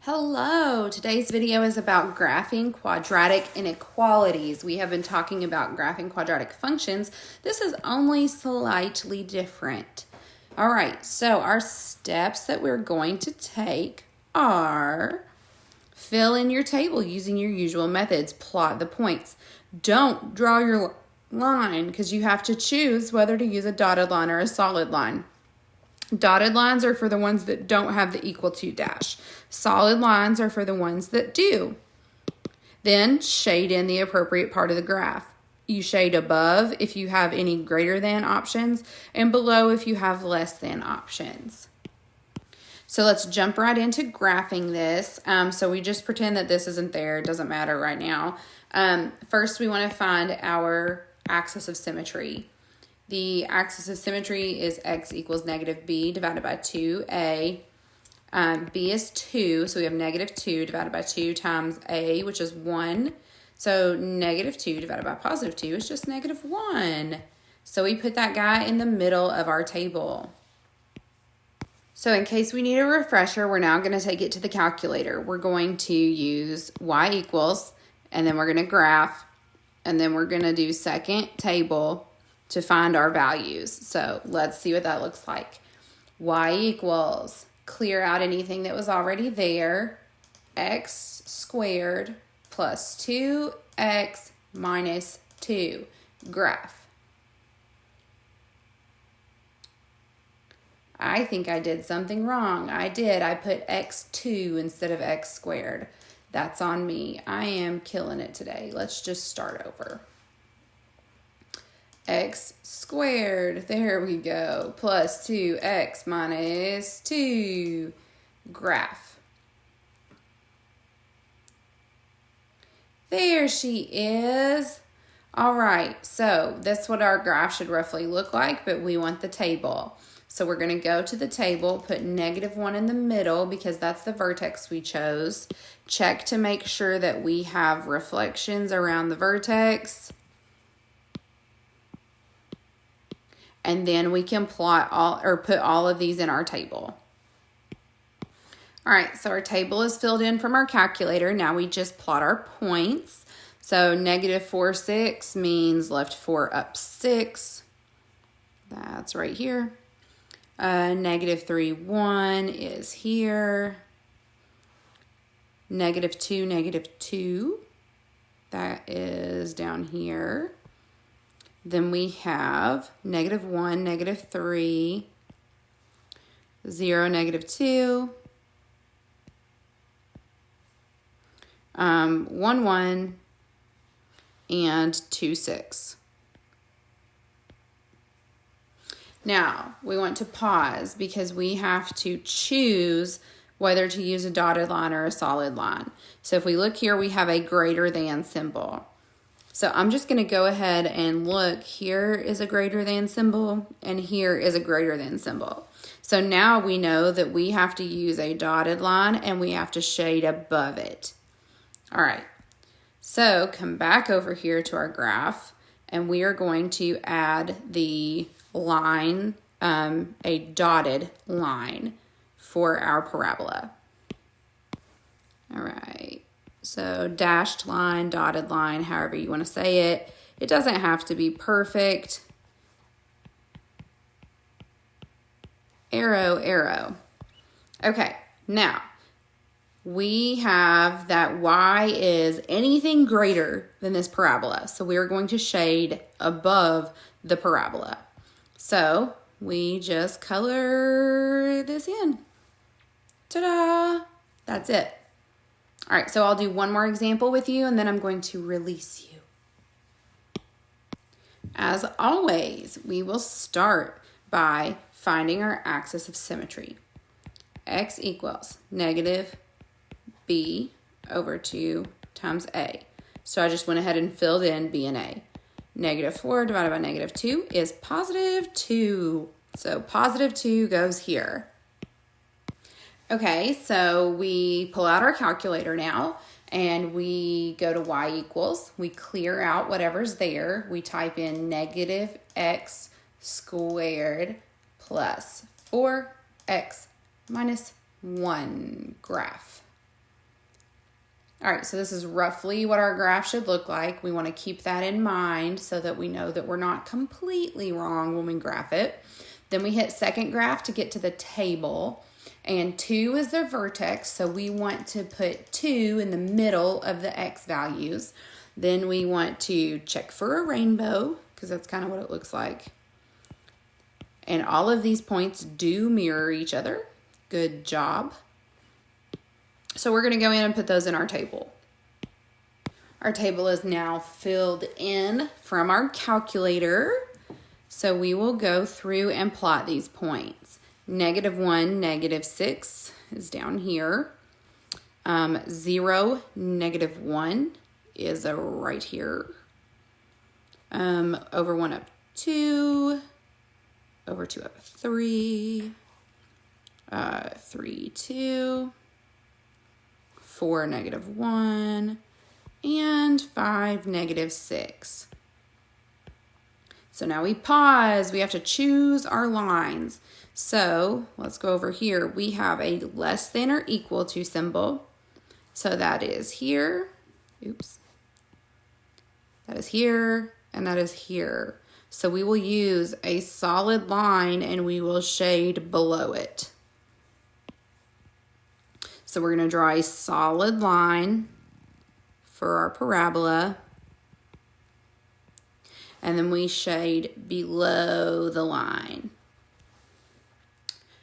Hello, today's video is about graphing quadratic inequalities. We have been talking about graphing quadratic functions. This is only slightly different. All right, so our steps that we're going to take are fill in your table using your usual methods, plot the points. Don't draw your line because you have to choose whether to use a dotted line or a solid line. Dotted lines are for the ones that don't have the equal to dash. Solid lines are for the ones that do. Then shade in the appropriate part of the graph. You shade above if you have any greater than options and below if you have less than options. So let's jump right into graphing this. So we just pretend that this isn't there. It doesn't matter right now. First, we want to find our axis of symmetry. The axis of symmetry is x equals negative b divided by 2a. B is 2, so we have negative 2 divided by 2 times a, which is 1. So negative 2 divided by positive 2 is just negative 1. So we put that guy in the middle of our table. So in case we need a refresher, we're now going to take it to the calculator. We're going to use y equals, and then we're going to graph, and then we're going to do second table to find our values. So let's see what that looks like. Y equals, clear out anything that was already there, x squared plus 2x minus 2, graph. I think I did something wrong. I did. I put x2 instead of x squared. That's on me. I am killing it today. Let's just start over. X squared, there we go, plus 2x minus 2, graph. There she is. All right, so that's what our graph should roughly look like, but we want the table. So we're going to go to the table, put negative 1 in the middle because that's the vertex we chose. Check to make sure that we have reflections around the vertex. And then we can plot all or put all of these in our table. All right, so our table is filled in from our calculator. Now we just plot our points. So negative 4, 6 means left 4 up 6. That's right here. Negative 3, 1 is here. Negative 2, negative 2. That is down here. Then we have negative 1, negative 3, 0, negative 2, 1, 1, and 2, 6. Now, we want to pause because we have to choose whether to use a dotted line or a solid line. So if we look here, we have a greater than symbol. So I'm just going to go ahead and look. Here is a greater than symbol, and here is a greater than symbol. So now we know that we have to use a dotted line, and we have to shade above it. All right. So come back over here to our graph, and we are going to add the line, a dotted line for our parabola. All right. So dashed line, dotted line, however you want to say it. It doesn't have to be perfect. Arrow, arrow. Okay, now we have that y is anything greater than this parabola. So we are going to shade above the parabola. So we just color this in. Ta-da! That's it. All right, so I'll do one more example with you, and then I'm going to release you. As always, we will start by finding our axis of symmetry. X equals negative b over 2 times a. So I just went ahead and filled in b and a. Negative 4 divided by negative 2 is positive 2. So positive 2 goes here. Okay, so we pull out our calculator now, and we go to y equals. We clear out whatever's there. We type in negative x squared plus 4x minus 1, graph. All right, so this is roughly what our graph should look like. We want to keep that in mind so that we know that we're not completely wrong when we graph it. Then we hit second graph to get to the table. And 2 is the vertex, so we want to put 2 in the middle of the x values. Then we want to check for a rainbow, because that's kind of what it looks like. And all of these points do mirror each other. Good job. So we're going to go in and put those in our table. Our table is now filled in from our calculator. So we will go through and plot these points. -1, -6 is down here. 0, -1 is right here. Over 1 up 2. Over 2 up 3. 3, 2. 4, -1. And 5, -6. So now we pause. We have to choose our lines. So let's go over here. We have a less than or equal to symbol. So that is here. Oops. That is here, and that is here. So we will use a solid line and we will shade below it. So we're going to draw a solid line for our parabola. And then we shade below the line.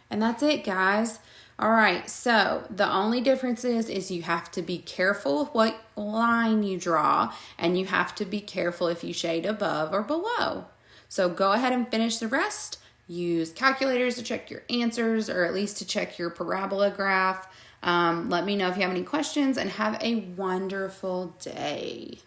And that's it, guys. All right, so the only difference is you have to be careful what line you draw, and you have to be careful if you shade above or below. So go ahead and finish the rest. Use calculators to check your answers, or at least to check your parabola graph. Let me know if you have any questions, and have a wonderful day.